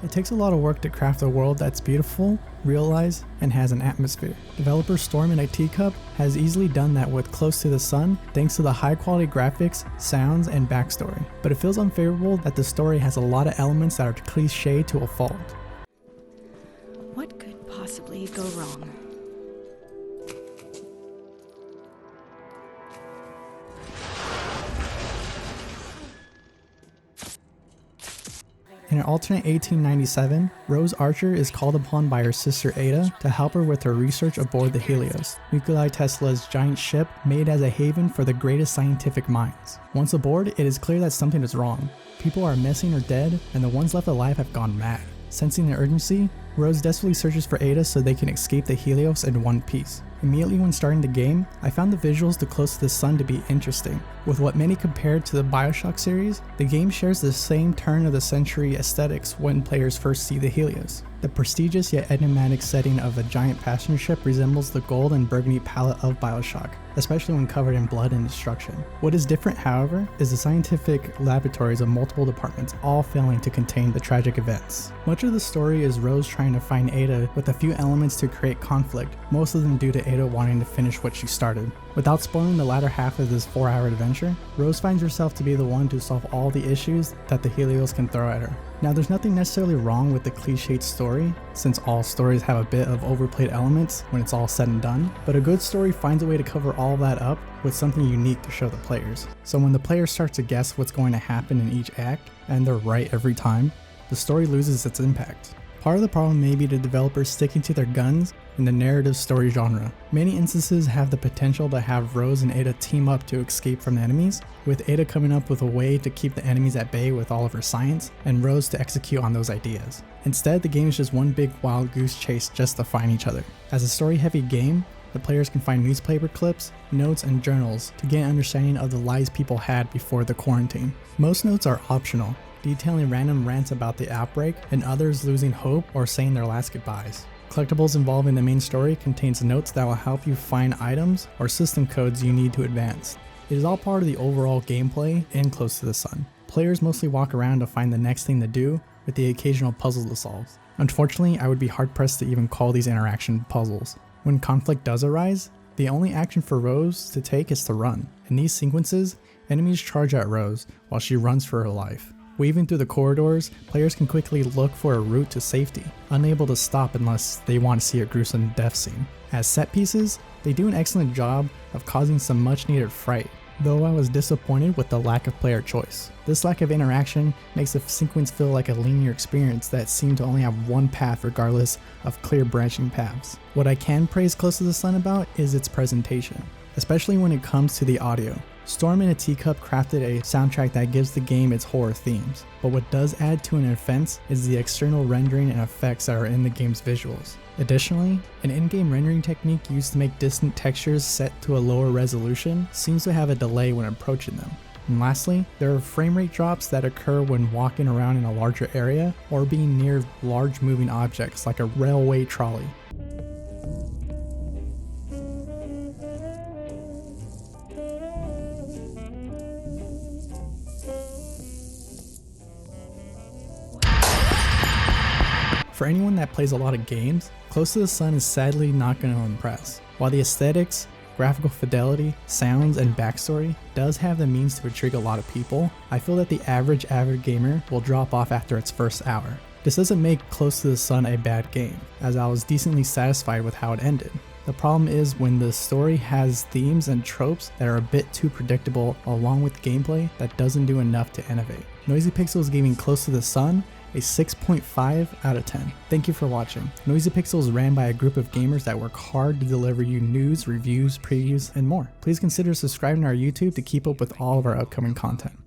It takes a lot of work to craft a world that's beautiful, realized, and has an atmosphere. Developer Storm in a Teacup has easily done that with Close to the Sun thanks to the high quality graphics, sounds, and backstory. But it feels unfavorable that the story has a lot of elements that are cliché to a fault. What could possibly go wrong? In an alternate 1897, Rose Archer is called upon by her sister Ada to help her with her research aboard the Helios, Nikola Tesla's giant ship made as a haven for the greatest scientific minds. Once aboard, it is clear that something is wrong. People are missing or dead, and the ones left alive have gone mad. Sensing the urgency, Rose desperately searches for Ada so they can escape the Helios in one piece. Immediately when starting the game, I found the visuals to Close to the Sun to be interesting. With what many compared to the Bioshock series, the game shares the same turn of the century aesthetics when players first see the Helios. The prestigious yet enigmatic setting of a giant passenger ship resembles the gold and burgundy palette of Bioshock, especially when covered in blood and destruction. What is different, however, is the scientific laboratories of multiple departments all failing to contain the tragic events. Much of the story is Rose trying to find Ada with a few elements to create conflict, most of them due to Ada wanting to finish what she started. Without spoiling the latter half of this 4-hour adventure, Rose finds herself to be the one to solve all the issues that the Helios can throw at her. Now, there's nothing necessarily wrong with the cliched story, since all stories have a bit of overplayed elements when it's all said and done, but a good story finds a way to cover all that up with something unique to show the players. So when the players start to guess what's going to happen in each act, and they're right every time, the story loses its impact. Part of the problem may be the developers sticking to their guns in the narrative story genre. Many instances have the potential to have Rose and Ada team up to escape from the enemies, with Ada coming up with a way to keep the enemies at bay with all of her science, and Rose to execute on those ideas. Instead, the game is just one big wild goose chase just to find each other. As a story-heavy game, the players can find newspaper clips, notes, and journals to get an understanding of the lives people had before the quarantine. Most notes are optional, detailing random rants about the outbreak and others losing hope or saying their last goodbyes. Collectibles involving the main story contains notes that will help you find items or system codes you need to advance. It is all part of the overall gameplay in Close to the Sun. Players mostly walk around to find the next thing to do, with the occasional puzzle to solve. Unfortunately, I would be hard pressed to even call these interaction puzzles. When conflict does arise, the only action for Rose to take is to run. In these sequences, enemies charge at Rose while she runs for her life. Weaving through the corridors, players can quickly look for a route to safety, unable to stop unless they want to see a gruesome death scene. As set pieces, they do an excellent job of causing some much needed fright, though I was disappointed with the lack of player choice. This lack of interaction makes the sequence feel like a linear experience that seemed to only have one path regardless of clear branching paths. What I can praise Close to the Sun about is its presentation, especially when it comes to the audio. Storm in a Teacup crafted a soundtrack that gives the game its horror themes, but what does add to an offense is the external rendering and effects that are in the game's visuals. Additionally, an in-game rendering technique used to make distant textures set to a lower resolution seems to have a delay when approaching them. And lastly, there are frame rate drops that occur when walking around in a larger area or being near large moving objects like a railway trolley. For anyone that plays a lot of games, Close to the Sun is sadly not going to impress. While the aesthetics, graphical fidelity, sounds, and backstory does have the means to intrigue a lot of people, I feel that the average gamer will drop off after its first hour. This doesn't make Close to the Sun a bad game, as I was decently satisfied with how it ended. The problem is when the story has themes and tropes that are a bit too predictable along with gameplay that doesn't do enough to innovate. Noisy Pixel is giving Close to the Sun a 6.5 out of 10. Thank you for watching. Noisy Pixel is ran by a group of gamers that work hard to deliver you news, reviews, previews, and more. Please consider subscribing to our YouTube to keep up with all of our upcoming content.